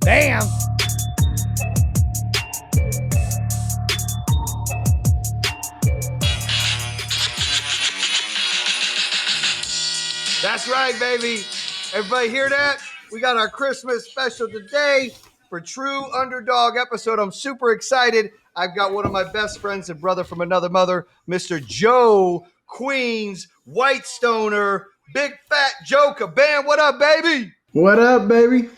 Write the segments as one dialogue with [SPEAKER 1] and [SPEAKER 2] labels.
[SPEAKER 1] Damn. That's right, baby. Everybody hear that? We got our Christmas special today for True Underdog episode. I'm super excited. I've got one of my best friends and brother from another mother, Mr. Joe Queens, White Stoner, Big Fat Joe Caban. What up, baby?
[SPEAKER 2] What up, baby?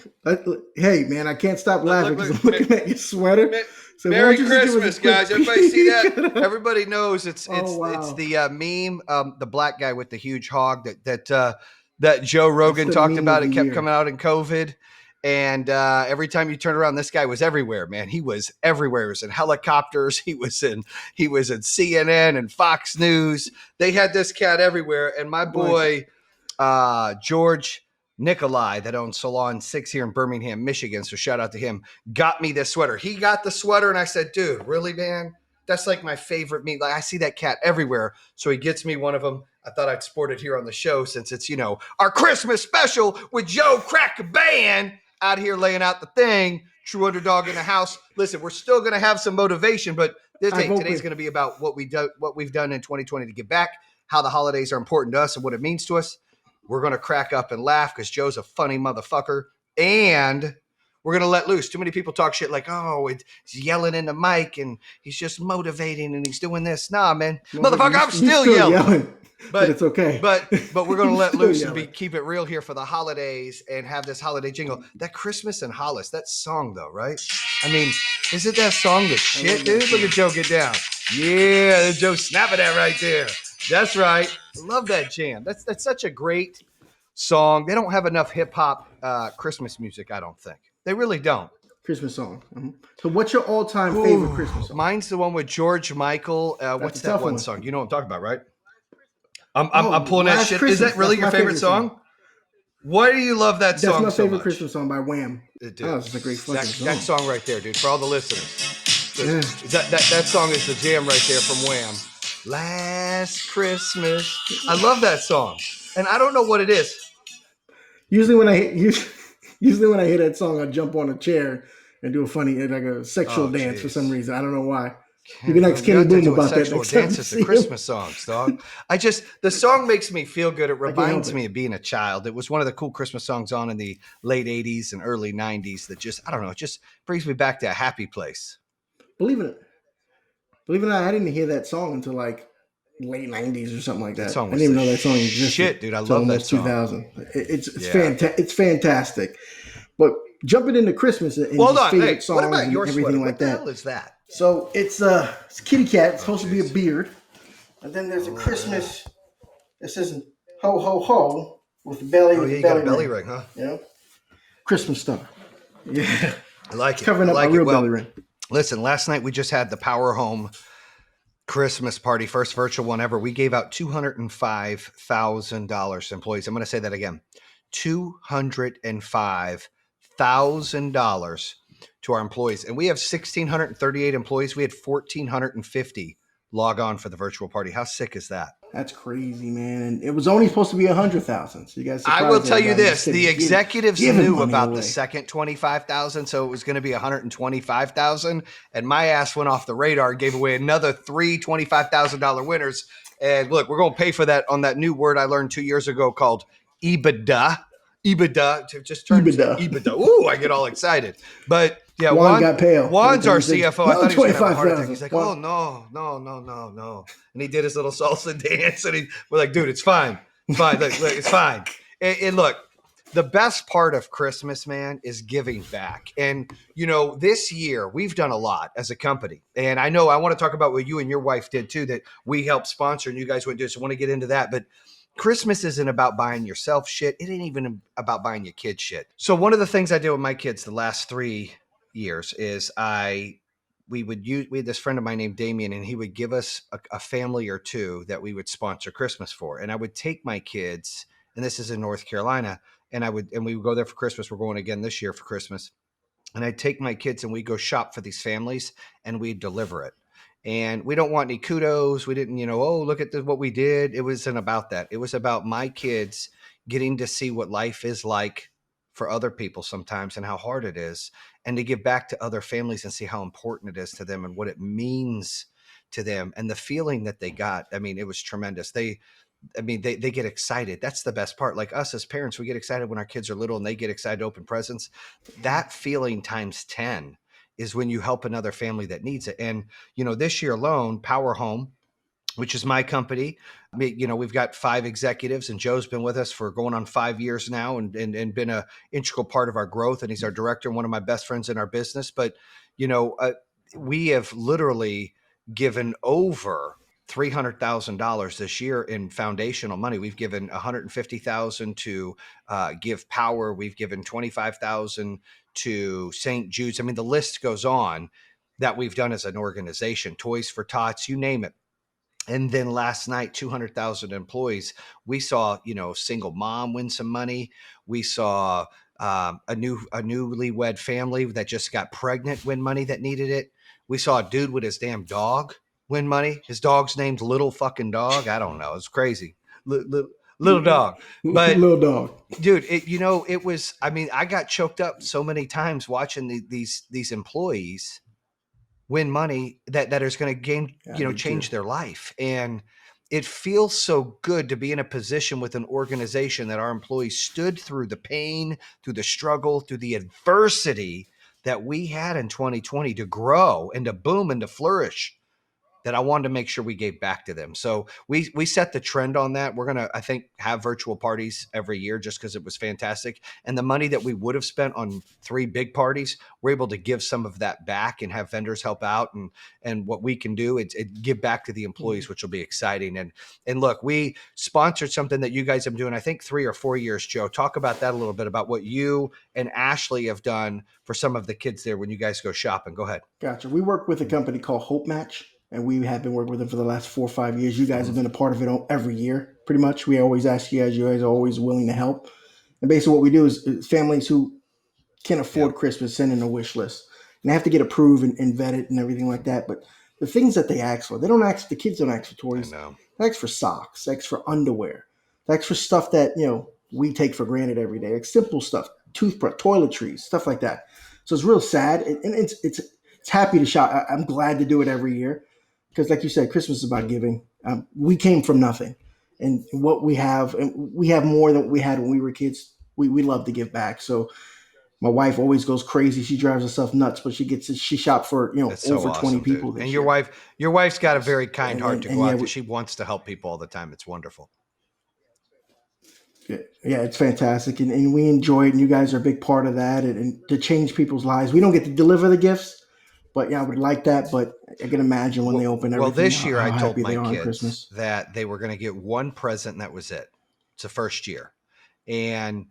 [SPEAKER 2] Hey, man, I can't stop laughing because I'm looking at your sweater.
[SPEAKER 1] So Merry Christmas, guys. Everybody see that? Everybody knows it's the meme, the black guy with the huge hog that Joe Rogan talked about. It kept coming out in COVID. And every time you turn around, this guy was everywhere, man. He was everywhere. He was in helicopters. He was in CNN and Fox News. They had this cat everywhere. And my boy, George Nikolai, that owns Salon 6 here in Birmingham, Michigan, so shout out to him, got me this sweater. He got the sweater, and I said, dude, really, man? That's like my favorite meat. Like, I see that cat everywhere, so he gets me one of them. I thought I'd sport it here on the show since it's, our Christmas special with Joe Caban out here laying out the thing. True Underdog in the house. Listen, we're still going to have some motivation, but today's going to be about what we've done in 2020 to give back, how the holidays are important to us and what it means to us. We're going to crack up and laugh because Joe's a funny motherfucker. And we're going to let loose. Too many people talk shit like, oh, he's yelling in the mic and he's just motivating and he's doing this. Nah, man. Motherfucker, I'm still yelling. But it's okay. But we're going to let loose and keep it real here for the holidays and have this holiday jingle. That Christmas and Hollis, that song though, right? I mean, isn't that song the shit, dude? Look at Joe get down. Yeah, there's Joe snapping that right there. That's right. I love that jam. That's such a great song. They don't have enough hip hop Christmas music, I don't think. They really don't.
[SPEAKER 2] Christmas song. Mm-hmm. So what's your all-time favorite Christmas song?
[SPEAKER 1] Mine's the one with George Michael. What's that one song? You know what I'm talking about, right? I'm pulling that shit. Christmas. Is that really your favorite song? Why do you love that song so much?
[SPEAKER 2] That's my favorite Christmas song by Wham.
[SPEAKER 1] Dude, it's a great fucking song. That song right there, dude, for all the listeners. Yeah. That song is the jam right there from Wham. Last Christmas. I love that song. And I don't know what it is.
[SPEAKER 2] Usually when I hear that song, I jump on a chair and do a funny, like a sexual dance for some reason. I don't know why. You can ask Kenny Boom about that next time.
[SPEAKER 1] Dances to Christmas songs, dog. The song makes me feel good. It reminds me of being a child. It was one of the cool Christmas songs on in the late 80s and early 90s that just, I don't know, it just brings me back to a happy place.
[SPEAKER 2] Believe it or not, I didn't hear that song until like late 90s or something like that. I didn't even know that song existed.
[SPEAKER 1] Shit, dude, I love that song.
[SPEAKER 2] 2000. It's fantastic. But jumping into Christmas and favorite songs and everything like that.
[SPEAKER 1] What the hell is that?
[SPEAKER 2] So it's kitty cat. It's supposed to be a beard. And then there's a Christmas that says ho ho ho with the belly.
[SPEAKER 1] Oh, yeah, you got a belly ring, huh?
[SPEAKER 2] Yeah. Christmas stuff. Yeah.
[SPEAKER 1] I like it.
[SPEAKER 2] Covering up my real belly ring.
[SPEAKER 1] Listen, last night we just had the Power Home Christmas party, first virtual one ever. We gave out $205,000 to employees. I'm going to say that again. $205,000 to our employees. And we have 1,638 employees. We had 1,450 log on for the virtual party. How sick is that?
[SPEAKER 2] That's crazy, man. And it was only supposed to be 100,000. So you guys,
[SPEAKER 1] I will tell you this: the executives knew about the second 25,000, so it was going to be 125,000. And my ass went off the radar and gave away another 3 $25,000 winners. And look, we're going to pay for that on that new word I learned 2 years ago called EBITDA. EBITDA just turned EBITDA. Ooh, I get all excited. But yeah, Juan got pale. Juan's our CFO. I thought he was going to have a heart attack. He's like, oh, no. And he did his little salsa dance. And we're like, dude, it's fine. It's fine. Look, it's fine. And look, the best part of Christmas, man, is giving back. And, this year we've done a lot as a company. And I know I want to talk about what you and your wife did, too, that we helped sponsor and you guys went to. So I want to get into that. But Christmas isn't about buying yourself shit. It ain't even about buying your kids shit. So one of the things I did with my kids the last 3 years is we had this friend of mine named Damien, and he would give us a family or two that we would sponsor Christmas for. And I would take my kids, and this is in North Carolina, and we would go there for Christmas. We're going again this year for Christmas. And I'd take my kids and we'd go shop for these families and we'd deliver it. And we don't want any kudos. We didn't, look at what we did. It wasn't about that. It was about my kids getting to see what life is like for other people sometimes and how hard it is, and to give back to other families and see how important it is to them and what it means to them and the feeling that they got. I mean, it was tremendous. They get excited. That's the best part. Like us as parents, we get excited when our kids are little and they get excited to open presents. That feeling times 10 is when you help another family that needs it. And, this year alone, Power Home, which is my company. We've got 5 executives, and Joe's been with us for going on 5 years now and been a integral part of our growth. And he's our director and one of my best friends in our business. But, we have literally given over $300,000 this year in foundational money. We've given $150,000 to Give Power. We've given $25,000 to St. Jude's. I mean, the list goes on that we've done as an organization. Toys for Tots, you name it. And then last night, 200,000 employees, we saw, single mom win some money. We saw a newlywed family that just got pregnant win money that needed it. We saw a dude with his damn dog win money. His dog's named Little Fucking Dog. I don't know. It's crazy. Little dog. But
[SPEAKER 2] little dog.
[SPEAKER 1] Dude, it was, I got choked up so many times watching these employees win money that is going to change their life. And it feels so good to be in a position with an organization that our employees stood through the pain, through the struggle, through the adversity that we had in 2020 to grow and to boom and to flourish, that I wanted to make sure we gave back to them. So we set the trend on that. We're going to, I think, have virtual parties every year just because it was fantastic. And the money that we would have spent on 3 big parties, we're able to give some of that back and have vendors help out. And what we can do, it give back to the employees, which will be exciting. And look, we sponsored something that you guys have been doing, I think 3 or 4 years, Joe. Talk about that a little bit, about what you and Ashley have done for some of the kids there when you guys go shopping. Go ahead.
[SPEAKER 2] Gotcha. We work with a company called Hope Match, and we have been working with them for the last 4 or 5 years. You guys have been a part of it every year, pretty much. We always ask you guys are always willing to help. And basically what we do is families who can't afford Christmas send in a wish list. And they have to get approved and vetted and everything like that. But the things that they ask for, the kids don't ask for toys. They ask for socks, they ask for underwear. They ask for stuff that, we take for granted every day. Like simple stuff, toothbrush, toiletries, stuff like that. So it's real sad. And it's happy to shop. I'm glad to do it every year. Because like you said, Christmas is about giving. We came from nothing. And what we have more than we had when we were kids. We love to give back. So my wife always goes crazy. She drives herself nuts, but she shopped for,
[SPEAKER 1] That's over
[SPEAKER 2] so 20 people.
[SPEAKER 1] And your wife's got a very kind heart to go out there. She wants to help people all the time. It's wonderful.
[SPEAKER 2] Yeah, it's fantastic. And we enjoy it. And you guys are a big part of that. And to change people's lives. We don't get to deliver the gifts. But yeah, I would like that. But I can imagine when they open everything.
[SPEAKER 1] Well, this year I told my kids that they were going to get one present and that was it. It's the first year. And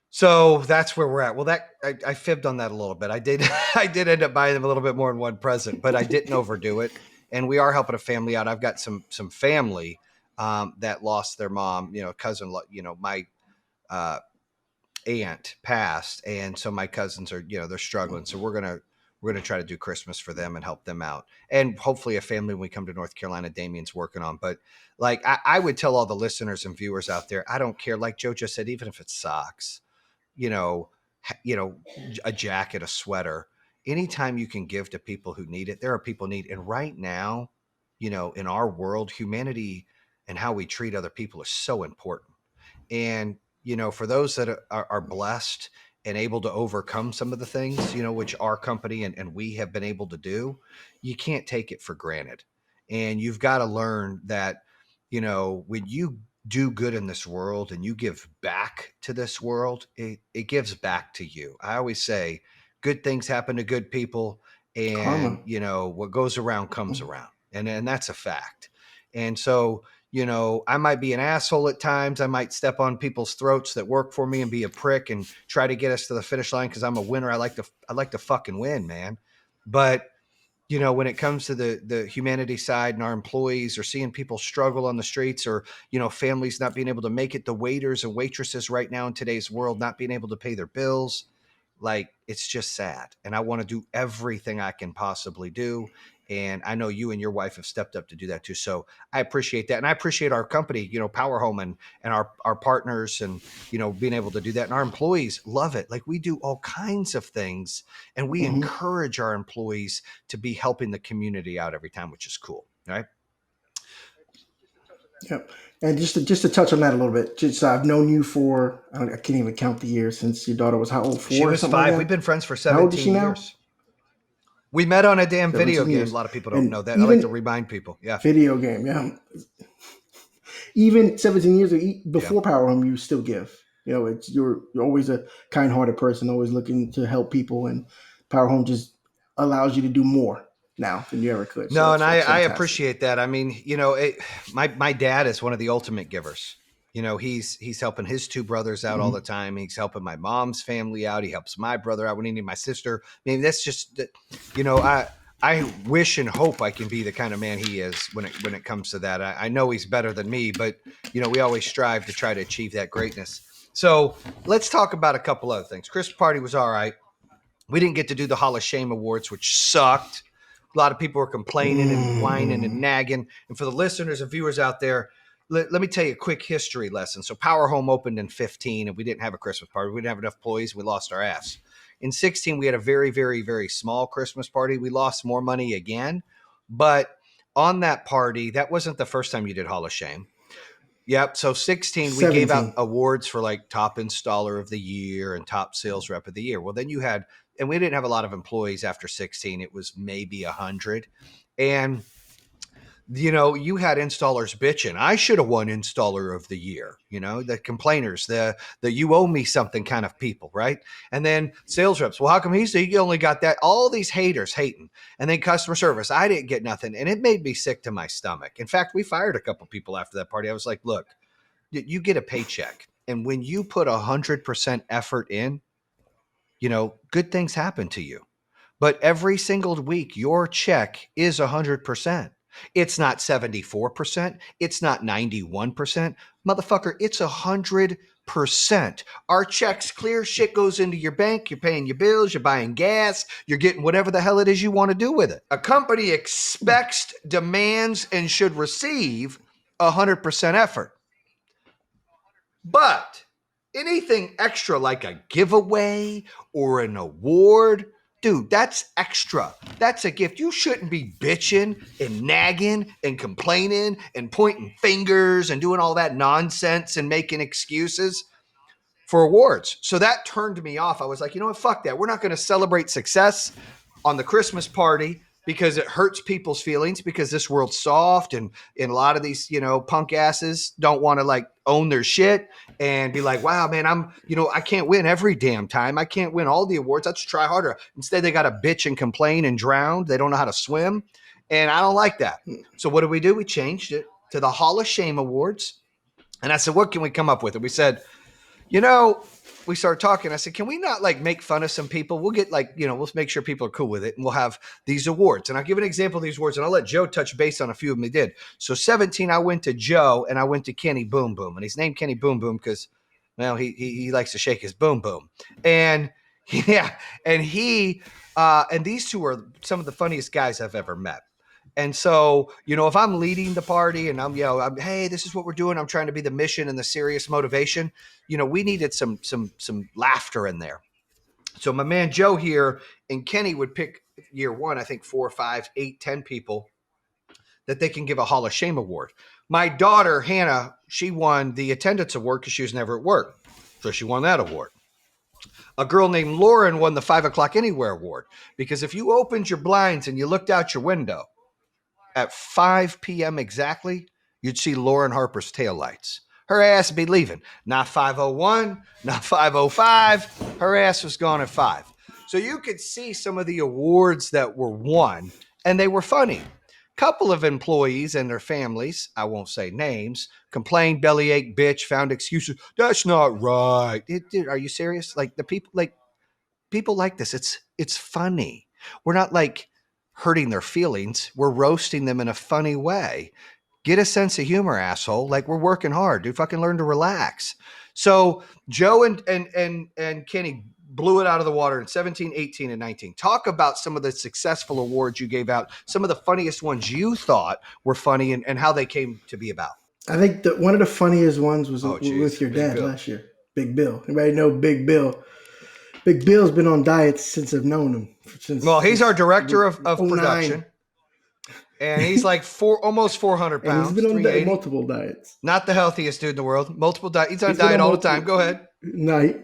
[SPEAKER 1] so that's where we're at. Well, I fibbed on that a little bit. I did end up buying them a little bit more than one present, but I didn't overdo it. And we are helping a family out. I've got some family that lost their mom, cousin, my aunt passed. And so my cousins are, they're struggling. So we're going to try to do Christmas for them and help them out. And hopefully a family when we come to North Carolina, Damien's working on. But like I would tell all the listeners and viewers out there, I don't care. Like Joe just said, even if it's socks, a jacket, a sweater, anytime you can give to people who need it, there are people who need. And right now, in our world, humanity and how we treat other people is so important. And, for those that are blessed and able to overcome some of the things, which our company and we have been able to do, you can't take it for granted. And you've got to learn that, when you do good in this world and you give back to this world, it gives back to you. I always say good things happen to good people, and what goes around comes around. And that's a fact. And so, I might be an asshole at times. I might step on people's throats that work for me and be a prick and try to get us to the finish line because I'm a winner. I like to fucking win, man. But when it comes to the humanity side and our employees, or seeing people struggle on the streets, or, families not being able to make it, the waiters and waitresses right now in today's world not being able to pay their bills, like, it's just sad. And I want to do everything I can possibly do. And I know you and your wife have stepped up to do that too. So I appreciate that. And I appreciate our company, Power Home, and our partners, and, being able to do that. And our employees love it. Like, we do all kinds of things, and we encourage our employees to be helping the community out every time, which is cool. Right.
[SPEAKER 2] Yep. And just to touch on that a little bit, just I've known you for, I can't even count the years since your daughter was how old? 4
[SPEAKER 1] She was
[SPEAKER 2] or something
[SPEAKER 1] 5.
[SPEAKER 2] like that?
[SPEAKER 1] We've been friends for
[SPEAKER 2] How old is
[SPEAKER 1] 17
[SPEAKER 2] she now?
[SPEAKER 1] years. We met on a damn video game.
[SPEAKER 2] years.
[SPEAKER 1] A lot of people don't
[SPEAKER 2] And
[SPEAKER 1] know that. I like to remind people. Yeah.
[SPEAKER 2] Video game. Yeah. Even 17 years before Power Home, you still give. You're always a kind-hearted person, always looking to help people, and Power Home just allows you to do more now than you ever could.
[SPEAKER 1] No, and I appreciate that. I mean, my dad is one of the ultimate givers. He's helping his 2 brothers out all the time. He's helping my mom's family out. He helps my brother out when he needs my sister. I mean, that's just, I wish and hope I can be the kind of man he is when it comes to that. I know he's better than me, but we always strive to try to achieve that greatness. So let's talk about a couple other things. Christmas party was all right. We didn't get to do the Hall of Shame Awards, which sucked. A lot of people were complaining and whining and nagging. And for the listeners and viewers out there, let me tell you a quick history lesson. So Power Home opened in 15, and we didn't have a Christmas party. We didn't have enough employees. We lost our ass. In 16, we had a very, very, very small Christmas party. We lost more money again. But on that party, that wasn't the first time you did Hall of Shame. Yep. So 16, 17. We gave out awards for like top installer of the year and top sales rep of the year. Well, then you had, and we didn't have a lot of employees after 16. It was maybe 100. And, you had installers bitching. I should have won installer of the year, the complainers, the you owe me something kind of people, right? And then sales reps. Well, how come he only got that? All these haters hating. And then customer service. I didn't get nothing. And it made me sick to my stomach. In fact, we fired a couple people after that party. I was like, look, you get a paycheck. And when you put 100% effort in, good things happen to you. But every single week, your check is 100%. It's not 74%. It's not 91%. Motherfucker, it's 100%. Our check's clear. Shit goes into your bank. You're paying your bills. You're buying gas. You're getting whatever the hell it is you want to do with it. A company expects, demands, and should receive 100% effort. But anything extra like a giveaway or an award, dude, that's extra. That's a gift. You shouldn't be bitching and nagging and complaining and pointing fingers and doing all that nonsense and making excuses for awards. So that turned me off. I was like, you know what? Fuck that. We're not going to celebrate success on the Christmas party because it hurts people's feelings, because this world's soft, and a lot of these, punk asses don't want to like own their shit and be like, wow, man, I can't win every damn time. I can't win all the awards. Let's try harder. Instead, they got to bitch and complain and drown. They don't know how to swim. And I don't like that. So what did? We changed it to the Hall of Shame Awards. And I said, what can we come up with? And we said, we started talking. I said, can we not like make fun of some people? We'll get like, we'll make sure people are cool with it, and we'll have these awards. And I'll give an example of these awards, and I'll let Joe touch base on a few of them he did. So 17, I went to Joe, and I went to Kenny Boom Boom. And he's named Kenny Boom Boom because, well, he likes to shake his boom boom. And yeah, and and these two are some of the funniest guys I've ever met. And so, if I'm leading the party and I'm, hey, this is what we're doing, I'm trying to be the mission and the serious motivation, we needed some laughter in there. So my man Joe here and Kenny would pick year one, I think 4, 5, 8, 10 people that they can give a Hall of Shame award. My daughter, Hannah, she won the attendance award because she was never at work. So she won that award. A girl named Lauren won the 5 o'clock anywhere award because if you opened your blinds and you looked out your window, at 5 p.m. exactly, you'd see Lauren Harper's taillights. Her ass would be leaving. Not 5:01, not 5:05. Her ass was gone at 5. So you could see some of the awards that were won, and they were funny. Couple of employees and their families, I won't say names, complained, bellyache, bitch, found excuses. That's not right. Are you serious? Like people like this. It's funny. We're not like hurting their feelings. We're roasting them in a funny way. Get a sense of humor, asshole. Like, we're working hard, dude. Fucking learn to relax. So Joe and Kenny blew it out of the water in 17, 18, and 19. Talk about some of the successful awards you gave out, some of the funniest ones you thought were funny, and how they came to be about.
[SPEAKER 2] I think one of the funniest ones was with your dad last year. Big Bill. Everybody know Big Bill. Big Bill's been on diets since I've known him.
[SPEAKER 1] He's our director of production. And he's like almost 400 pounds.
[SPEAKER 2] And he's been on multiple diets.
[SPEAKER 1] Not the healthiest dude in the world. Multiple diets. He's on diet all the time. Go ahead.
[SPEAKER 2] No,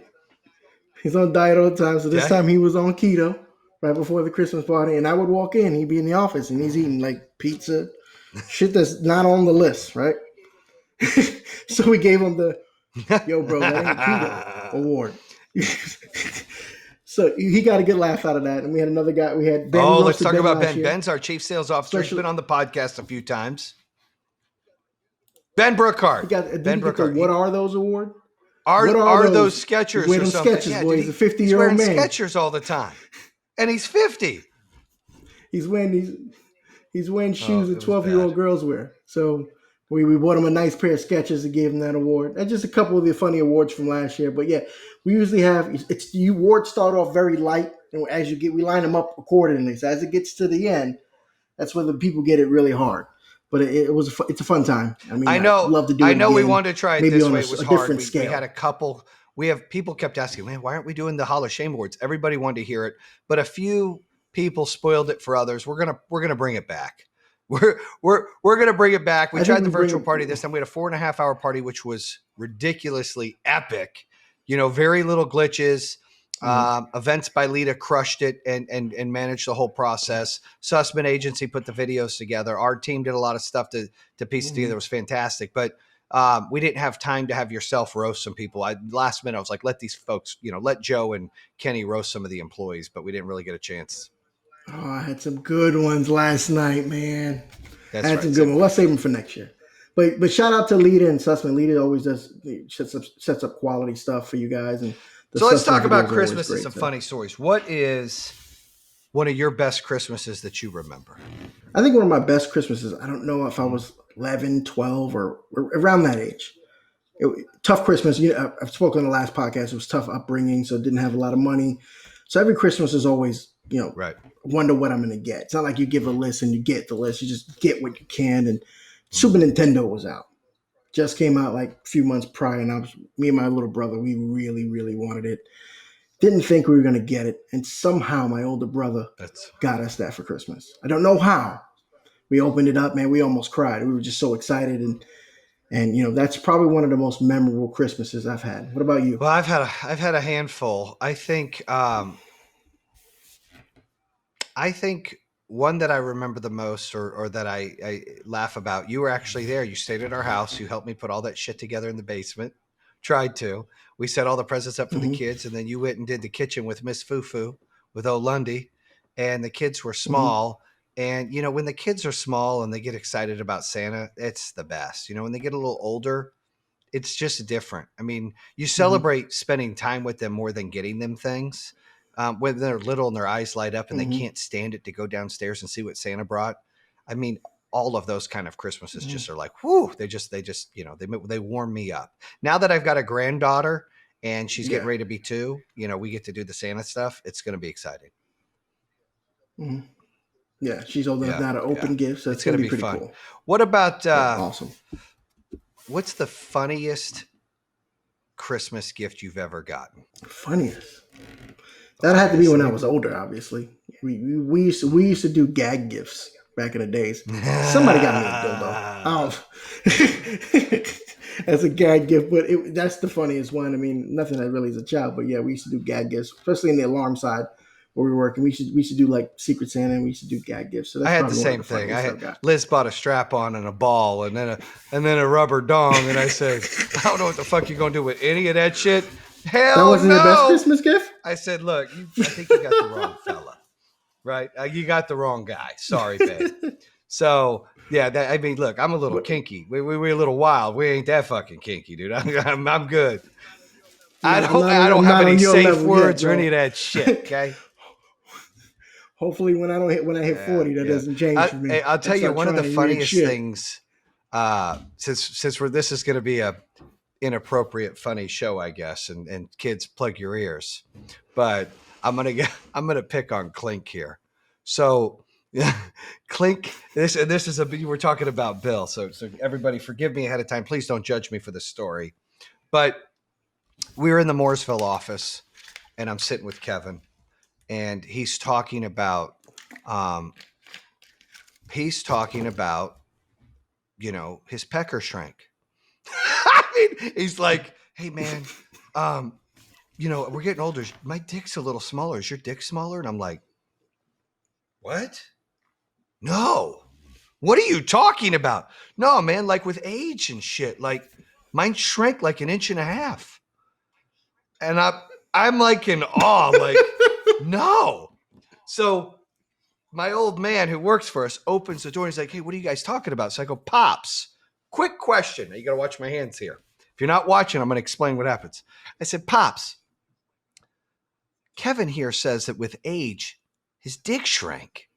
[SPEAKER 2] he's on diet all the time. So this time he was on keto right before the Christmas party. And I would walk in. He'd be in the office and he's eating like pizza. Shit that's not on the list, right? So we gave him the, yo, bro, that ain't keto award. So he got a good laugh out of that. And we had another guy. We had Ben. Oh,
[SPEAKER 1] let's talk about Ben. Ben's our chief sales officer. He's been on the podcast a few times. Ben Brookhart.
[SPEAKER 2] Ben Brookhart. What are those awards?
[SPEAKER 1] Are those Skechers or something?
[SPEAKER 2] Skechers, boy. He's a 50-year-old man.
[SPEAKER 1] Skechers all the time. And he's 50.
[SPEAKER 2] He's wearing shoes that 12-year-old girls wear. So we bought him a nice pair of Skechers and gave him that award. And just a couple of the funny awards from last year. But yeah, we usually have the awards start off very light, and we line them up accordingly. So as it gets to the end, that's when the people get it really hard. But it's a fun time. I mean, I love to do it.
[SPEAKER 1] I know
[SPEAKER 2] again,
[SPEAKER 1] we wanted to try it this way. It was hard.
[SPEAKER 2] We
[SPEAKER 1] had a couple. People kept asking, man, why aren't we doing the Hall of Shame awards? Everybody wanted to hear it, but a few people spoiled it for others. We're gonna bring it back. We're gonna bring it back. We tried the virtual party this time. We had a 4.5 hour party, which was ridiculously epic. Very little glitches. Events by Lita crushed it and managed the whole process. Sussman Agency put the videos together. Our team did a lot of stuff to piece it together. It was fantastic, but we didn't have time to have yourself roast some people. Last minute I was like, let these folks, let Joe and Kenny roast some of the employees, but we didn't really get a chance.
[SPEAKER 2] Oh, I had some good ones last night, man.
[SPEAKER 1] Some
[SPEAKER 2] good ones. Let's save them for next year. But shout out to Lita and Sussman. Lita always sets up quality stuff for you guys. And
[SPEAKER 1] so let's talk about Christmas and some funny stories. What is one of your best Christmases that you remember?
[SPEAKER 2] I think one of my best Christmases, I don't know if I was 11, 12, or around that age. Tough Christmas. I've spoken on the last podcast. It was tough upbringing, so didn't have a lot of money. So every Christmas is always,
[SPEAKER 1] right.
[SPEAKER 2] Wonder what I'm going to get. It's not like you give a list and you get the list. You just get what you can. And Super Nintendo was out. Just came out like a few months prior, and me and my little brother, we really, really wanted it. Didn't think we were going to get it. And somehow my older brother got us that for Christmas. I don't know how. We opened it up, man. We almost cried. We were just so excited. And that's probably one of the most memorable Christmases I've had. What about you?
[SPEAKER 1] Well, I've had a handful. I think one that I remember the most or that I laugh about, you were actually there. You stayed at our house. You helped me put all that shit together in the basement. Tried to. We set all the presents up for the kids, and then you went and did the kitchen with Miss Fufu, with old Lundy, and the kids were small. And, when the kids are small and they get excited about Santa, it's the best. When they get a little older, it's just different. I mean, you celebrate spending time with them more than getting them things. When they're little and their eyes light up and they can't stand it to go downstairs and see what Santa brought. I mean, all of those kind of Christmases just are like, whoo, they warm me up. Now that I've got a granddaughter and she's getting ready to be 2, we get to do the Santa stuff. It's going to be exciting.
[SPEAKER 2] Mm-hmm. Yeah, she's old enough now to open gifts. So it's going to be pretty
[SPEAKER 1] fun.
[SPEAKER 2] Cool.
[SPEAKER 1] What about
[SPEAKER 2] awesome?
[SPEAKER 1] What's the funniest Christmas gift you've ever gotten?
[SPEAKER 2] Funniest? That had to be when I was older. Obviously, we used to do gag gifts back in the days. Somebody got me a dildo. As a gag gift, but that's the funniest one. I mean, nothing that really is a child, but yeah, we used to do gag gifts, especially in the alarm side. Where we work, and we should do like Secret Santa, and we should do gag gifts. So that's
[SPEAKER 1] I had the same thing. Liz bought a strap on and a ball, and then a rubber dong, and I said, I don't know what the fuck you're gonna do with any of that shit. Hell no!
[SPEAKER 2] That wasn't the best Christmas gift.
[SPEAKER 1] I said, look, I think you got the wrong fella, right? You got the wrong guy. Sorry, babe. So yeah, look, I'm a little kinky. We're a little wild. We ain't that fucking kinky, dude. I'm good.
[SPEAKER 2] Yeah,
[SPEAKER 1] I don't have any safe words or any of that shit. Okay.
[SPEAKER 2] Hopefully, when I hit 40, that doesn't change for me.
[SPEAKER 1] I'll tell you one of the funniest things. Since this is going to be a inappropriate, funny show, I guess. And kids, plug your ears. But I'm gonna pick on Clink here. So Clink, this is we're talking about Bill. So everybody, forgive me ahead of time. Please don't judge me for this story. But we were in the Mooresville office, and I'm sitting with Kevin, and he's talking about his pecker shrink. I mean, he's like, hey man, we're getting older. My dick's a little smaller. Is your dick smaller? And I'm like, what? No. What are you talking about? No, man, like with age and shit. Like mine shrank like 1.5 inches. And I'm like in awe, like, no. So my old man who works for us opens the door and he's like, hey, what are you guys talking about? So I go, Pops, quick question. Now you got to watch my hands here. If you're not watching, I'm going to explain what happens. I said, Pops, Kevin here says that with age, his dick shrank.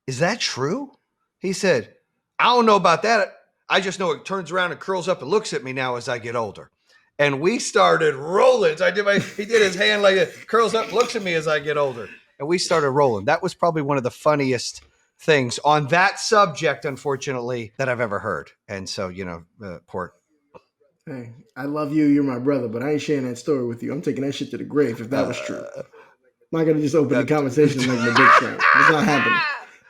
[SPEAKER 1] Is that true? He said, I don't know about that. I just know it turns around and curls up and looks at me now as I get older. And we started rolling. So he did his hand like it, curls up, looks at me as I get older. And we started rolling. That was probably one of the funniest things on that subject, unfortunately, that I've ever heard. And so, poor.
[SPEAKER 2] Hey, I love you. You're my brother, but I ain't sharing that story with you. I'm taking that shit to the grave if that was true. I'm not going to just open the conversation like my dick shrank. It's not happening.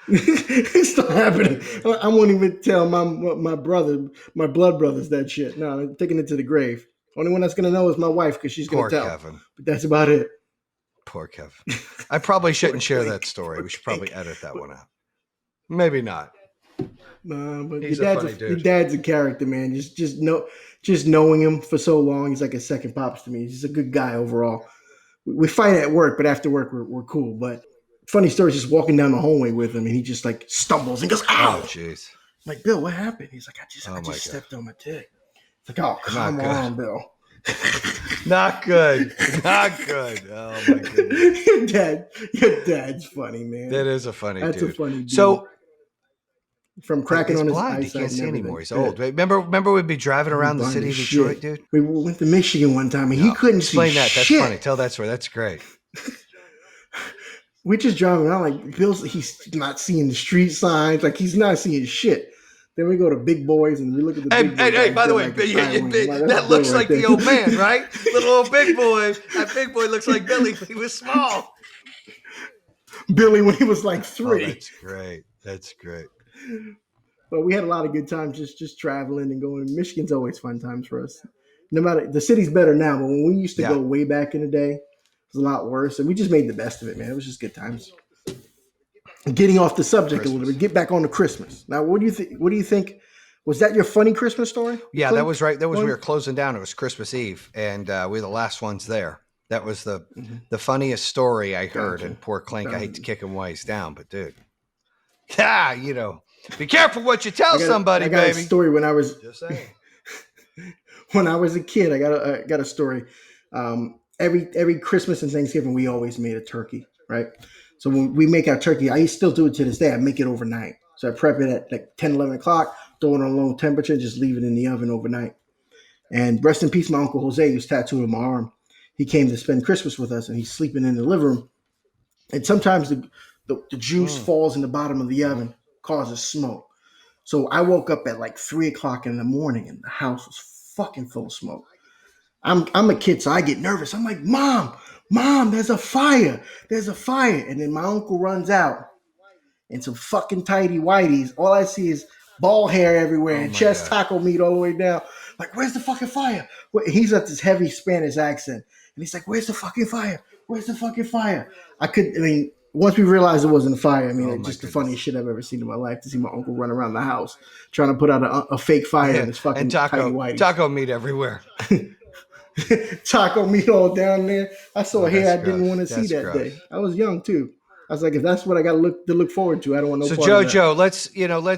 [SPEAKER 2] It's not happening. I won't even tell my brother, my blood brothers that shit. No, I'm taking it to the grave. Only one that's going to know is my wife because she's going to tell. Kevin. But that's about it.
[SPEAKER 1] Poor Kevin. I probably shouldn't share that story. We should probably edit that one out. Maybe not.
[SPEAKER 2] Nah, but your dad's a character, man. Just knowing him for so long, he's like a second pops to me. He's just a good guy overall. We fight at work, but after work we're cool. But funny story is just walking down the hallway with him, and he just like stumbles and goes, "Ow!"
[SPEAKER 1] Oh, jeez.
[SPEAKER 2] Like, Bill, what happened? He's like, I just stepped on my dick. It's like, oh, come on, Bill.
[SPEAKER 1] Not good. Not good. Oh my goodness.
[SPEAKER 2] Your dad's funny, man.
[SPEAKER 1] That is a funny dude.
[SPEAKER 2] That's a funny dude.
[SPEAKER 1] So
[SPEAKER 2] from cracking on his
[SPEAKER 1] blind,
[SPEAKER 2] eyesight,
[SPEAKER 1] he can't see anymore. He's old. Remember we'd be driving around the city of Detroit, dude.
[SPEAKER 2] We went to Michigan one time and he couldn't
[SPEAKER 1] explain
[SPEAKER 2] see
[SPEAKER 1] that.
[SPEAKER 2] shit.
[SPEAKER 1] That's funny. Tell that story. That's great.
[SPEAKER 2] We're just driving around like he's not seeing the street signs, like he's not seeing shit. Then we go to Big Boys and we look at the big boys.
[SPEAKER 1] Hey, by the way, that looks like the old man, right? Little old big boy. That big boy looks like Billy, but he was small.
[SPEAKER 2] Billy when he was like 3.
[SPEAKER 1] Oh, that's great. That's great.
[SPEAKER 2] But we had a lot of good times just traveling and going. Michigan's always fun times for us. No matter, the city's better now, but when we used to go way back in the day, it was a lot worse. And we just made the best of it, man. It was just good times. Getting off the subject a little bit, get back on to Christmas. Now, what do you think? What do you think? Was that your funny Christmas story?
[SPEAKER 1] Yeah, that was right. That was we were closing down. It was Christmas Eve, and we were the last ones there. That was the funniest story I heard. And poor Clink, I hate to kick him while he's down, but dude, be careful what you tell somebody, baby.
[SPEAKER 2] I got a story when I was when I was a kid. I got a story. Every Christmas and Thanksgiving, we always made a turkey, right? So when we make our turkey, I still do it to this day. I make it overnight. So I prep it at like 10, 11 o'clock, throw it on low temperature, and just leave it in the oven overnight. And rest in peace, my Uncle Jose, who's tattooed on my arm. He came to spend Christmas with us, and he's sleeping in the living room. And sometimes the juice falls in the bottom of the oven, causes smoke. So I woke up at like 3 o'clock in the morning, and the house was fucking full of smoke. I'm a kid, so I get nervous. I'm like, Mom, there's a fire. There's a fire. And then my uncle runs out in some fucking tighty whities. All I see is ball hair everywhere and chest taco meat all the way down. Like, where's the fucking fire? He's got this heavy Spanish accent. And he's like, where's the fucking fire? Where's the fucking fire? Once we realized it wasn't a fire, the funniest shit I've ever seen in my life, to see my uncle run around the house trying to put out a fake fire in his fucking tighty whities.
[SPEAKER 1] Taco meat everywhere.
[SPEAKER 2] Taco meat all down there. I saw hair I didn't want to see that day. I was young too. I was like, if that's what I got to look forward to, I don't want no part of that.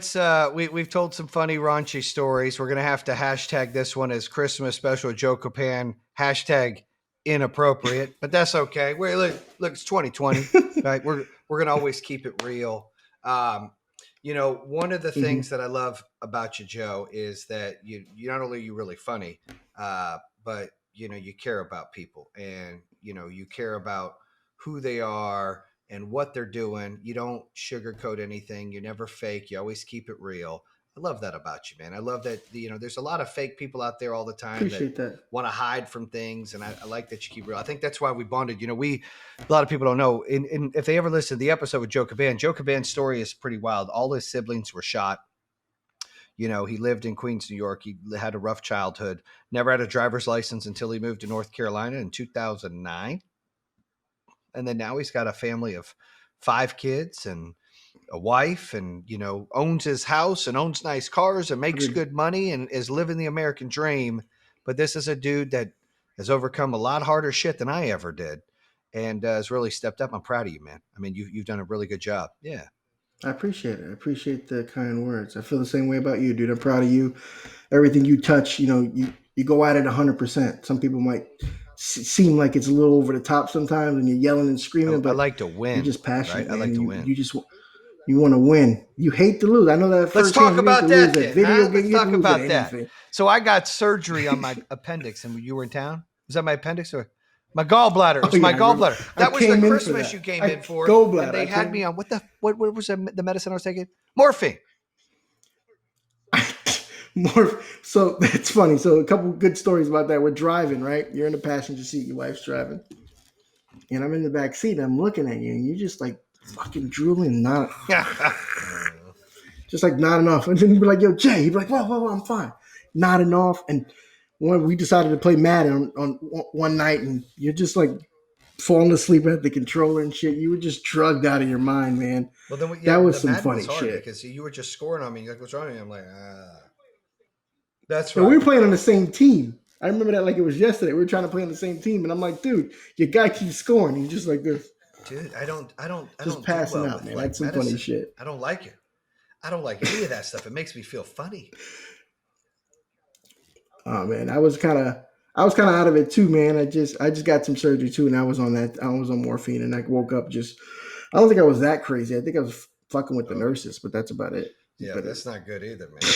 [SPEAKER 1] Joe, we've told some funny raunchy stories. We're gonna have to hashtag this one as Christmas special Joe Caban hashtag inappropriate, but that's okay. Look, it's 2020, right? We're gonna always keep it real. One of the things that I love about you, Joe, is that you not only are you really funny, but you care about people, and you care about who they are and what they're doing. You don't sugarcoat anything. You never fake. You always keep it real. I love that about you, man. I love that. There's a lot of fake people out there all the time that
[SPEAKER 2] Appreciate that.
[SPEAKER 1] want to hide from things, and I like that you keep real. I think that's why we bonded. A lot of people don't know. If they ever listen to the episode with Joe Caban's story is pretty wild. All his siblings were shot. He lived in Queens, New York. He had a rough childhood. Never had a driver's license until he moved to North Carolina in 2009. And then now he's got a family of 5 kids and a wife, and owns his house and owns nice cars and makes good money and is living the American dream. But this is a dude that has overcome a lot harder shit than I ever did, and has really stepped up. I'm proud of you, man. I mean, you've done a really good job. Yeah.
[SPEAKER 2] I appreciate it. I appreciate the kind words. I feel the same way about you, dude. I'm proud of you. Everything you touch, you go at it 100%. Some people might seem like it's a little over the top sometimes, and you're yelling and screaming. But
[SPEAKER 1] I like to win.
[SPEAKER 2] You're just passionate,
[SPEAKER 1] right?
[SPEAKER 2] man.
[SPEAKER 1] I like to win.
[SPEAKER 2] You want to win. You hate to lose. I know that.
[SPEAKER 1] Let's talk about that then.
[SPEAKER 2] Video game.
[SPEAKER 1] Let's talk about that. So I got surgery on my appendix, and you were in town. Was that my appendix or my gallbladder? It was my gallbladder. That was the Christmas you came in for.
[SPEAKER 2] Gallbladder.
[SPEAKER 1] And they had me on what was the medicine I was taking? Morphine.
[SPEAKER 2] So it's funny. So a couple good stories about that. We're driving, right? You're in the passenger seat. Your wife's driving, and I'm in the back seat. And I'm looking at you, and you're just like fucking drooling, not just like not enough. And then you'd be like, "Yo, Jay," he'd be like, "Whoa, I'm fine." Not enough. And when we decided to play Madden on one night, and you're just like falling asleep at the controller and shit, you were just drugged out of your mind, man.
[SPEAKER 1] Well, then
[SPEAKER 2] that was some funny shit
[SPEAKER 1] because you were just scoring on me. You're like, "What's wrong with me?" I'm like, That's
[SPEAKER 2] right. And we were playing on the same team. I remember that like it was yesterday. We were trying to play on the same team, and I'm like, "Dude, your guy keeps scoring." He's just like this.
[SPEAKER 1] Dude, I don't
[SPEAKER 2] just passing
[SPEAKER 1] do well
[SPEAKER 2] out, man.
[SPEAKER 1] Like
[SPEAKER 2] That's some
[SPEAKER 1] medicine.
[SPEAKER 2] funny shit.
[SPEAKER 1] I don't like it. I don't like any of that stuff. It makes me feel funny.
[SPEAKER 2] Oh man, I was kind of out of it too, man. I just got some surgery too, and I was on morphine, and I woke up I don't think I was that crazy. I think I was fucking with the nurses, but that's about it.
[SPEAKER 1] Yeah, that's not good either, man.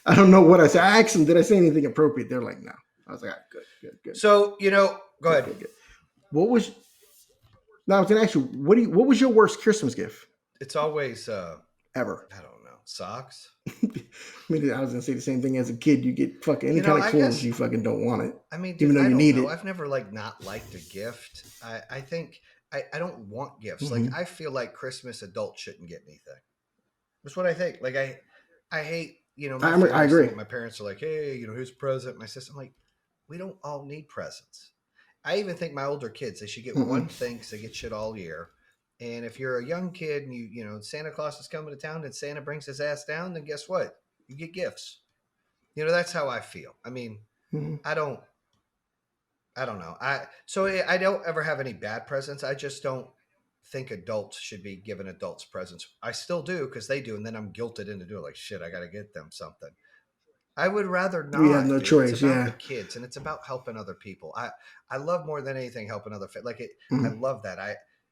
[SPEAKER 2] I don't know what I said. I asked them, did I say anything appropriate? They're like, no. I was like, good.
[SPEAKER 1] So, go ahead.
[SPEAKER 2] Good. What was? Now I was gonna ask you, what was your worst Christmas gift?
[SPEAKER 1] It's always
[SPEAKER 2] ever.
[SPEAKER 1] I don't know, socks.
[SPEAKER 2] I mean, I was gonna say the same thing. As a kid, you get fucking any kind of clothes, you fucking don't want it.
[SPEAKER 1] I mean, dude, even though you need it. I've never not liked a gift. I think I don't want gifts.
[SPEAKER 2] Mm-hmm.
[SPEAKER 1] Like I feel like Christmas adults shouldn't get anything. That's what I think. Like I hate. I
[SPEAKER 2] agree.
[SPEAKER 1] My parents are like, hey, here's a present. My sister, I'm like, we don't all need presents. I even think my older kids, they should get one thing because they get shit all year. And if you're a young kid and you Santa Claus is coming to town and Santa brings his ass down, then guess what? You get gifts. That's how I feel. I mean, I don't know. I don't ever have any bad presents. I just don't think adults should be given adults presents. I still do because they do, and then I'm guilted into doing like shit. I got to get them something. I would rather not.
[SPEAKER 2] We have no choice.
[SPEAKER 1] It's about the kids, and it's about helping other people. I love more than anything helping other like it. I love that.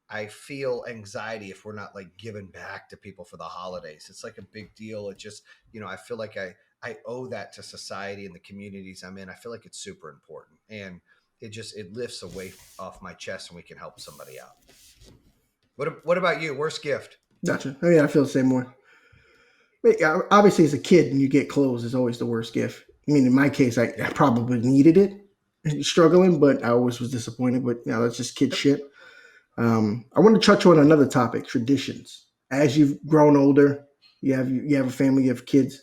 [SPEAKER 1] I feel anxiety if we're not like giving back to people for the holidays. It's like a big deal. It just I feel like I owe that to society and the communities I'm in. I feel like it's super important, and it lifts a weight off my chest, and we can help somebody out. What about you? Worst gift?
[SPEAKER 2] Gotcha. I mean, I feel the same way. Obviously, as a kid, and you get clothes is always the worst gift. I mean, in my case, I probably needed it, struggling, but I always was disappointed. But that's just kid shit. I want to touch on another topic: traditions. As you've grown older, you have a family, you have kids.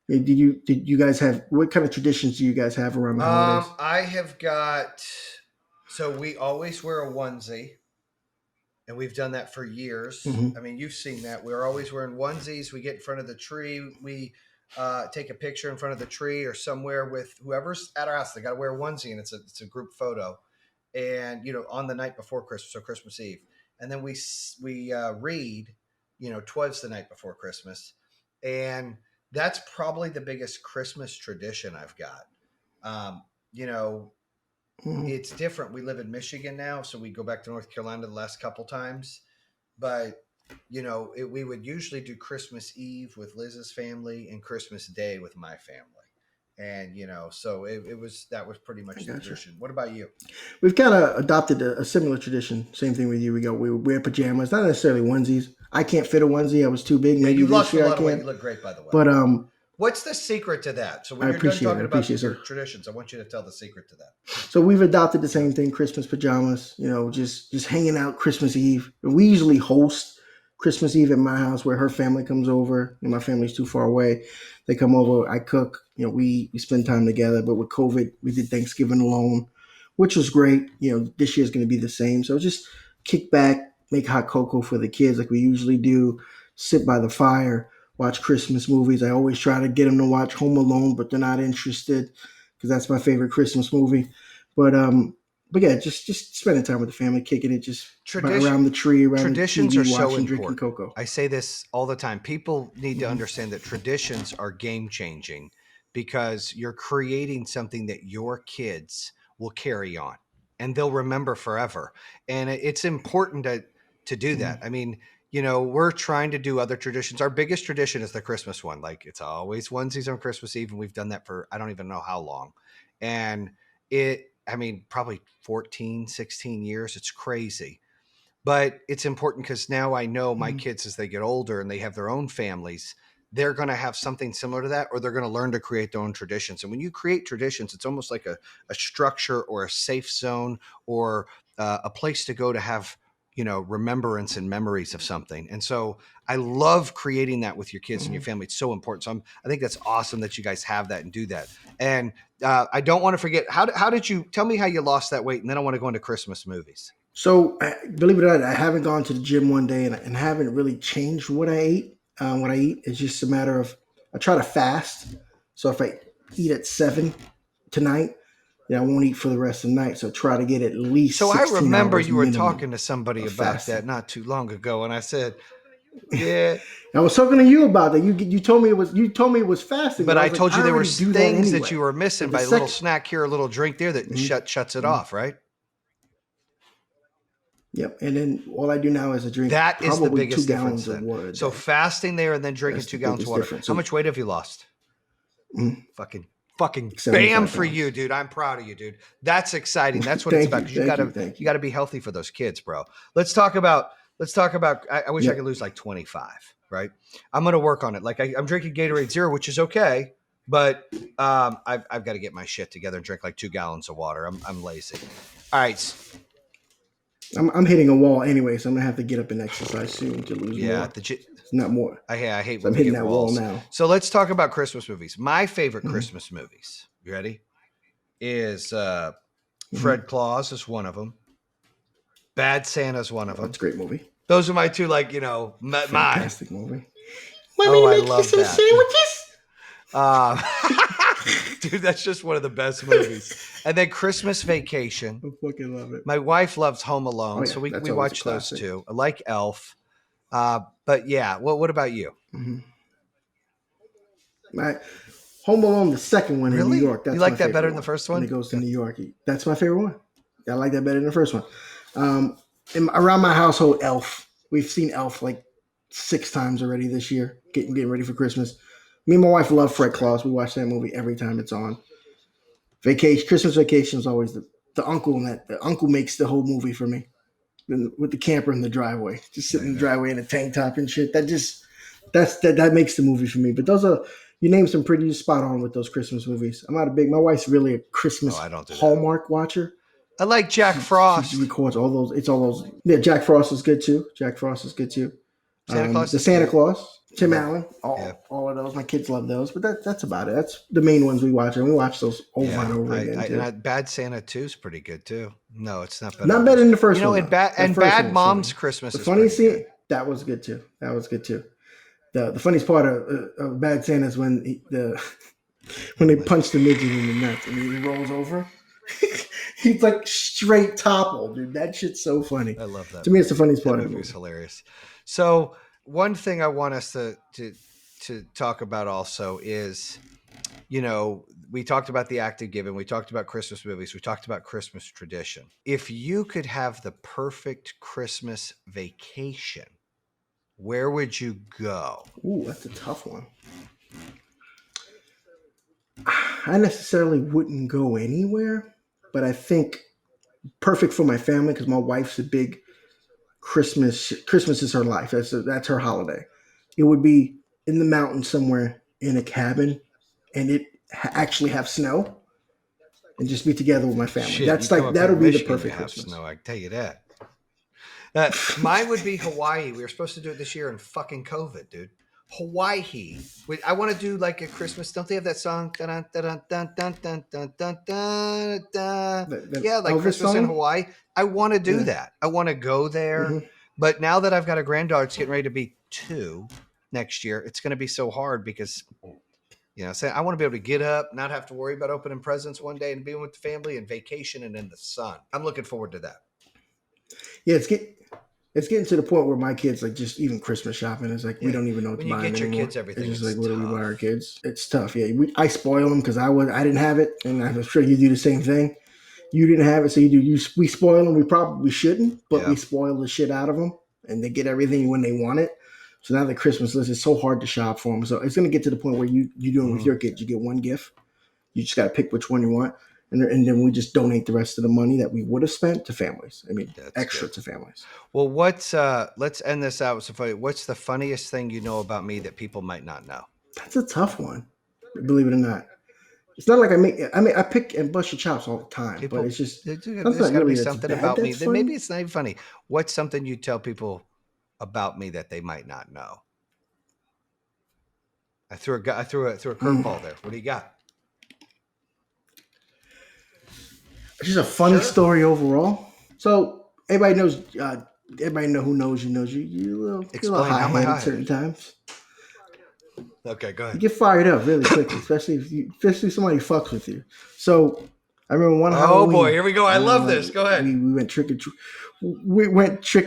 [SPEAKER 2] Did you guys have what kind of traditions do you guys have around the holidays?
[SPEAKER 1] I have got. So we always wear a onesie. And we've done that for years.
[SPEAKER 2] Mm-hmm.
[SPEAKER 1] I mean, you've seen that. We're always wearing onesies. We get in front of the tree. We take a picture in front of the tree or somewhere with whoever's at our house. They got to wear a onesie, and it's a group photo. And on the night before Christmas, so Christmas Eve, and then we read. 'Twas the night before Christmas, and that's probably the biggest Christmas tradition I've got. It's different. We live in Michigan now, so we go back to North Carolina the last couple times. But we would usually do Christmas Eve with Liz's family and Christmas Day with my family. And, so that was pretty
[SPEAKER 2] I
[SPEAKER 1] much the
[SPEAKER 2] gotcha.
[SPEAKER 1] tradition. What about you?
[SPEAKER 2] We've kind of adopted a similar tradition. Same thing with you. We wear pajamas, not necessarily onesies. I can't fit a onesie. I was too big.
[SPEAKER 1] Yeah,
[SPEAKER 2] Maybe
[SPEAKER 1] you
[SPEAKER 2] this
[SPEAKER 1] lost a
[SPEAKER 2] year I
[SPEAKER 1] lot of weight. You
[SPEAKER 2] can.
[SPEAKER 1] look great, by the way.
[SPEAKER 2] But
[SPEAKER 1] what's the secret to that? So when
[SPEAKER 2] I
[SPEAKER 1] you're done
[SPEAKER 2] appreciate it.
[SPEAKER 1] talking
[SPEAKER 2] I
[SPEAKER 1] about
[SPEAKER 2] appreciate
[SPEAKER 1] your
[SPEAKER 2] it.
[SPEAKER 1] traditions, I want you to tell the secret to that.
[SPEAKER 2] So we've adopted the same thing, Christmas pajamas, just hanging out Christmas Eve. We usually host Christmas Eve at my house where her family comes over and my family's too far away. They come over, I cook, we spend time together. But with COVID, we did Thanksgiving alone, which was great. This year's going to be the same. So just kick back, make hot cocoa for the kids like we usually do, sit by the fire, watch Christmas movies. I always try to get them to watch Home Alone, but they're not interested because that's my favorite Christmas movie. But but yeah, just spending time with the family, kicking it, just around the tree, around the
[SPEAKER 1] Traditions
[SPEAKER 2] TV,
[SPEAKER 1] are so
[SPEAKER 2] watching, drinking
[SPEAKER 1] important.
[SPEAKER 2] cocoa.
[SPEAKER 1] I say this all the time. People need to understand that traditions are game changing because you're creating something that your kids will carry on and they'll remember forever. And it's important to do that. I mean, we're trying to do other traditions. Our biggest tradition is the Christmas one. Like it's always onesies on Christmas Eve. And we've done that for, I don't even know how long. And probably 14, 16 years. It's crazy. But it's important because now I know my kids, as they get older and they have their own families, they're going to have something similar to that, or they're going to learn to create their own traditions. And when you create traditions, it's almost like a structure or a safe zone or a place to go to have, remembrance and memories of something. And so I love creating that with your kids and your family. It's so important. So I think that's awesome that you guys have that and do that. And I don't want to forget, how did you tell me how you lost that weight? And then I want to go into Christmas movies.
[SPEAKER 2] So believe it or not, I haven't gone to the gym one day and haven't really changed what I eat. What I eat is just a matter of I try to fast. So if I eat at 7 tonight, I won't eat for the rest of the night. So try to get at least.
[SPEAKER 1] So I remember you were
[SPEAKER 2] minimum
[SPEAKER 1] talking to somebody about
[SPEAKER 2] fasting.
[SPEAKER 1] that not too long ago, and I said, "Yeah."
[SPEAKER 2] I was talking to you about that. You told me it was fasting,
[SPEAKER 1] but I told you there were things that you were missing by a little snack here, a little drink there that shuts it off, right?
[SPEAKER 2] Yep. And then all I do now is drink.
[SPEAKER 1] That is the biggest
[SPEAKER 2] 2
[SPEAKER 1] difference.
[SPEAKER 2] gallons of water.
[SPEAKER 1] So fasting there and then drinking 2 gallons of water. How much weight have you lost? Fucking bam for you, dude. I'm proud of you, dude. That's exciting. That's what it's about. Because you gotta be healthy for those kids, bro. Let's talk about. I wish I could lose like 25. Right. I'm gonna work on it. Like I'm drinking Gatorade Zero, which is okay, but I've got to get my shit together and drink like 2 gallons of water. I'm lazy. All right.
[SPEAKER 2] I'm hitting a wall anyway, so I'm gonna have to get up and exercise soon to lose more. Not more.
[SPEAKER 1] I hate.
[SPEAKER 2] So I'm hitting that wall now.
[SPEAKER 1] So let's talk about Christmas movies. My favorite Christmas movies. You ready? Is Fred Claus is one of them. Bad Santa's one of them.
[SPEAKER 2] That's a great movie.
[SPEAKER 1] Those are my two,
[SPEAKER 2] fantastic movie.
[SPEAKER 1] Want me to make you some sandwiches? Dude, that's just one of the best movies. And then Christmas Vacation.
[SPEAKER 2] I fucking love it.
[SPEAKER 1] My wife loves Home Alone, so we watch those two. I like Elf. But yeah, what about you?
[SPEAKER 2] Home Alone, the second one in New York.
[SPEAKER 1] That's you like that better than the first one?
[SPEAKER 2] When it goes to New York, that's my favorite one. I like that better than the first one. Around my household, Elf. We've seen Elf like 6 times already this year, getting ready for Christmas. Me and my wife love Fred Claus. We watch that movie every time it's on. Christmas Vacation is always the uncle, and the uncle makes the whole movie for me. With the camper in the driveway, just sitting in the driveway in a tank top and shit. That makes the movie for me. But you named some pretty spot on with those Christmas movies. I'm not my wife's really a Christmas Hallmark watcher.
[SPEAKER 1] I like Jack Frost.
[SPEAKER 2] She records all those. It's all those. Yeah, Jack Frost is good too. Santa Claus. Tim Allen, all of those. My kids love those, but that's about it. That's the main ones we watch, and we watch those over and over again.
[SPEAKER 1] And Bad Santa 2 is pretty good too. No, it's not better.
[SPEAKER 2] Not better than the first one.
[SPEAKER 1] And Bad Mom's Christmas.
[SPEAKER 2] The funny scene that was good too. The funniest part of Bad Santa is when they punch the midget in the nuts and he rolls over. He's like straight toppled, dude. That shit's so funny.
[SPEAKER 1] I love that.
[SPEAKER 2] To me, it's the funniest part of the movie.
[SPEAKER 1] It's hilarious. So one thing I want us to talk about also is, we talked about the act of giving. We talked about Christmas movies. We talked about Christmas tradition. If you could have the perfect Christmas vacation, where would you go?
[SPEAKER 2] Ooh, that's a tough one. I necessarily wouldn't go anywhere, but I think perfect for my family because my wife's a big Christmas is her life. That's her holiday. It would be in the mountains somewhere in a cabin, and it actually have snow, and just be together with my family.
[SPEAKER 1] Shit,
[SPEAKER 2] That's like that'll be the perfect
[SPEAKER 1] have
[SPEAKER 2] Christmas.
[SPEAKER 1] snow, I can tell you that. Mine would be Hawaii. We were supposed to do it this year, and fucking COVID, dude. Hawaii. I want to do like a Christmas. Don't they have that song? Dun, dun, dun, dun, dun, dun, dun, dun, dun. Yeah, like Elvis Christmas song? In Hawaii. I want to do that. I want to go there. Mm-hmm. But now that I've got a granddaughter, it's getting ready to be 2 next year. It's going to be so hard because, I want to be able to get up, not have to worry about opening presents one day and being with the family and vacation and in the sun. I'm looking forward to that.
[SPEAKER 2] Yeah, it's getting to the point where my kids, like, just even Christmas shopping is like, we don't even know what to buy anymore. When you get your kids everything, it's just like, what do we buy our kids? It's tough. Yeah, I spoil them because I didn't have it, and I'm sure you do the same thing. You didn't have it, so we spoil them. We probably shouldn't, but we spoil the shit out of them, and they get everything when they want it. So now the Christmas list is so hard to shop for them. So it's going to get to the point where you do it with your kids. You get one gift. You just got to pick which one you want. And then we just donate the rest of the money that we would have spent to families. I mean, that's extra good. To families.
[SPEAKER 1] Well, let's end this out with some funny. What's the funniest thing you know about me that people might not know?
[SPEAKER 2] That's a tough one, believe it or not. It's not like I pick and bust your chops all the time, but it's just
[SPEAKER 1] there's got to be something about me that maybe it's not even funny. What's something you tell people about me that they might not know? I threw a curveball there. What do you got?
[SPEAKER 2] It's just a funny story overall. So everybody knows. Everybody who knows you knows you. You're a little high-headed at certain times.
[SPEAKER 1] Okay, go ahead.
[SPEAKER 2] You get fired up really quickly, especially if somebody fucks with you. So I remember one Halloween.
[SPEAKER 1] Oh boy, here we go. I love this. Go ahead.
[SPEAKER 2] We went trick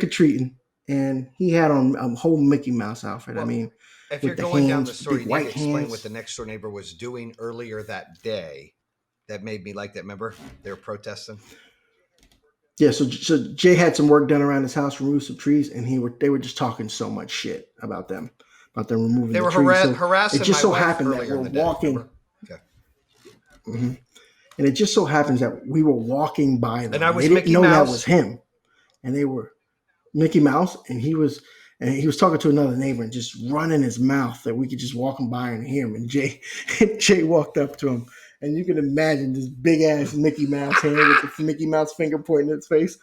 [SPEAKER 2] or treating, and he had on a whole Mickey Mouse outfit.
[SPEAKER 1] Well,
[SPEAKER 2] I mean,
[SPEAKER 1] if you're going down the story, you need to explain what the next door neighbor was doing earlier that day. That made me like that. Remember, they were protesting.
[SPEAKER 2] Yeah, so Jay had some work done around his house, removed some trees, and they were just talking so much shit about them removing. They were harassing. It just so happened that we're walking. Okay. Mm-hmm. And it just so happens that we were walking by them.
[SPEAKER 1] And I was
[SPEAKER 2] they
[SPEAKER 1] Mickey
[SPEAKER 2] didn't know
[SPEAKER 1] Mouse.
[SPEAKER 2] That was him, and they were Mickey Mouse, and he was talking to another neighbor and just running his mouth that we could just walk him by and hear him. And Jay walked up to him. And you can imagine this big ass Mickey Mouse hand with the Mickey Mouse finger pointing at his face.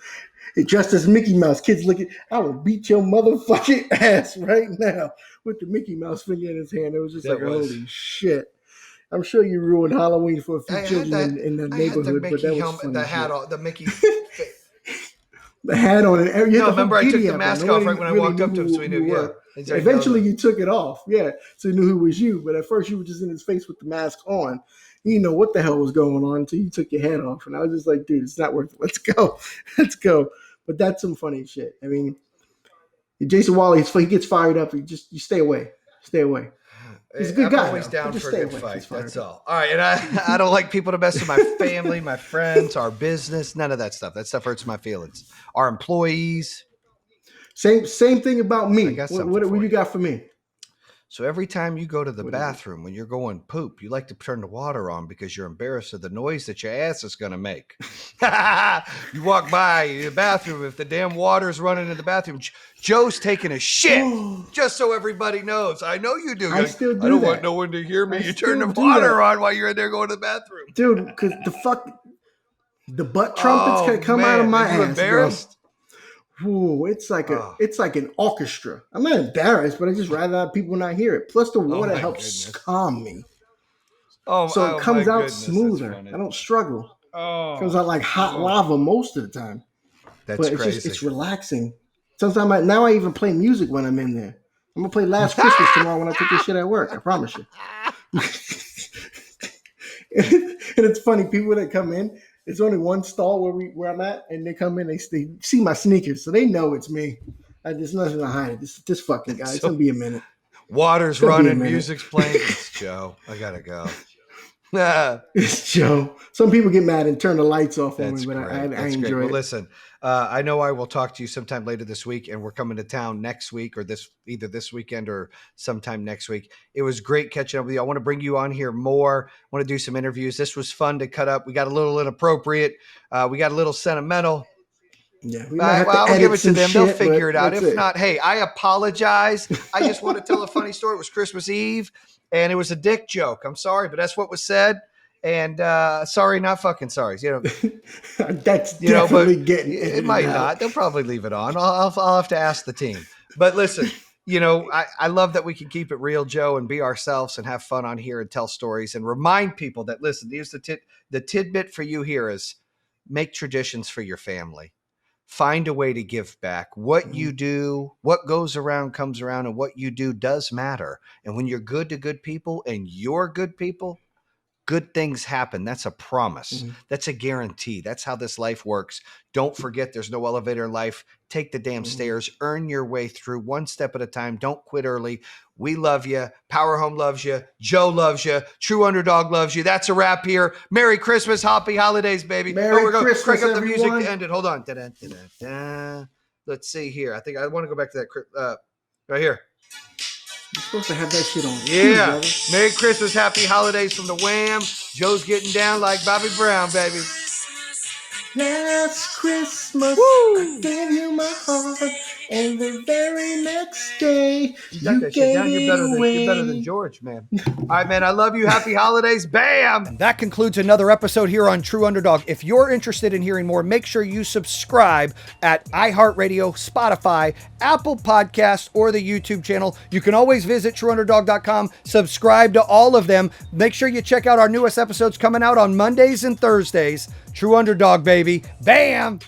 [SPEAKER 2] It dressed as Mickey Mouse. Kids looking, I will beat your motherfucking ass right now with the Mickey Mouse finger in his hand. It was just holy shit. I'm sure you ruined Halloween for a few children in the neighborhood, but that was funny.
[SPEAKER 1] The hat on, the Mickey.
[SPEAKER 2] The hat on it.
[SPEAKER 1] Remember I took the mask off right when I walked up to him, so he knew. Yeah.
[SPEAKER 2] Eventually, you took it off. Yeah, so he knew who was you. But at first, you were just in his face with the mask on. You didn't know what the hell was going on until you took your head off. And I was just like, dude, it's not worth it. Let's go. But that's some funny shit. I mean, Jayson Waller, he gets fired up. You stay away. He's a good guy.
[SPEAKER 1] I'm always down for a good fight. That's all. All right. And I don't like people to mess with my family, my friends, our business, none of that stuff. That stuff hurts my feelings. Our employees.
[SPEAKER 2] Same thing about me. What you got for me?
[SPEAKER 1] So every time you go to the bathroom when you're going poop, you like to turn the water on because you're embarrassed of the noise that your ass is going to make. You walk by the bathroom, if the damn water's running in the bathroom, Joe's taking a shit, just so everybody knows. I know you do.
[SPEAKER 2] I still do.
[SPEAKER 1] I don't want no one to hear me. You turn the water on while you're in there going to the bathroom.
[SPEAKER 2] Dude, because the butt trumpets can come out of my ass. Are you embarrassed? Bro. Ooh, it's like an orchestra. I'm not embarrassed, but I just rather have people not hear it. Plus, the water helps calm me. So it comes out smoother. I don't struggle. It comes out like hot lava most of the time.
[SPEAKER 1] That's crazy.
[SPEAKER 2] It's relaxing. Sometimes now I even play music when I'm in there. I'm gonna play Last Christmas tomorrow when I take this shit at work. I promise you. And it's funny, people that come in. It's only one stall where I'm at, and they come in, they see my sneakers, so they know it's me. There's nothing to hide it. This fucking guy. It's gonna be a minute.
[SPEAKER 1] Water's running, music's playing. It's Joe. I gotta go.
[SPEAKER 2] It's Joe. Some people get mad and turn the lights off on me, but I enjoy it.
[SPEAKER 1] Well, listen, I know I will talk to you sometime later this week, and we're coming to town next week or either this weekend or sometime next week. It was great catching up with you. I want to bring you on here more. I want to do some interviews. This was fun to cut up. We got a little inappropriate. We got a little sentimental.
[SPEAKER 2] Yeah, we might have to
[SPEAKER 1] I'll give it to them.
[SPEAKER 2] shit,
[SPEAKER 1] They'll figure it out. If not, hey, I apologize. I just want to tell a funny story. It was Christmas Eve, and it was a dick joke. I'm sorry, but that's what was said. And sorry, not fucking sorry.
[SPEAKER 2] That's definitely getting
[SPEAKER 1] it might
[SPEAKER 2] out.
[SPEAKER 1] not. They'll probably leave it on. I'll have to ask the team. But listen, I love that we can keep it real, Joe, and be ourselves and have fun on here and tell stories and remind people that, listen, here's the tidbit for you here is make traditions for your family. Find a way to give back. What you do, what goes around comes around, and what you do does matter. And when you're good to good people and you're good people, good things happen. That's a promise. That's a guarantee. That's how this life works. Don't forget there's no elevator in life. Take the damn stairs. Earn your way through one step at a time. Don't quit early. We love you. Power Home loves you. Joe loves you. True Underdog loves you. That's a wrap here. Merry Christmas. Happy holidays, baby.
[SPEAKER 2] Merry Christmas,
[SPEAKER 1] crank up the
[SPEAKER 2] everyone.
[SPEAKER 1] music to end it. Hold on. Da-da-da-da-da. Let's see here. I think I want to go back to that right here.
[SPEAKER 2] You're supposed to have that shit on.
[SPEAKER 1] Yeah. Merry Christmas. Happy holidays from the Wham. Joe's getting down like Bobby Brown, baby.
[SPEAKER 2] Last Christmas, I gave you my heart, and the very next day,
[SPEAKER 1] you got that shit down. You're better than George, man. All right, man. I love you. Happy holidays. Bam. And that concludes another episode here on True Underdog. If you're interested in hearing more, make sure you subscribe at iHeartRadio, Spotify, Apple Podcasts, or the YouTube channel. You can always visit trueunderdog.com. Subscribe to all of them. Make sure you check out our newest episodes coming out on Mondays and Thursdays. True Underdog, baby. Bam!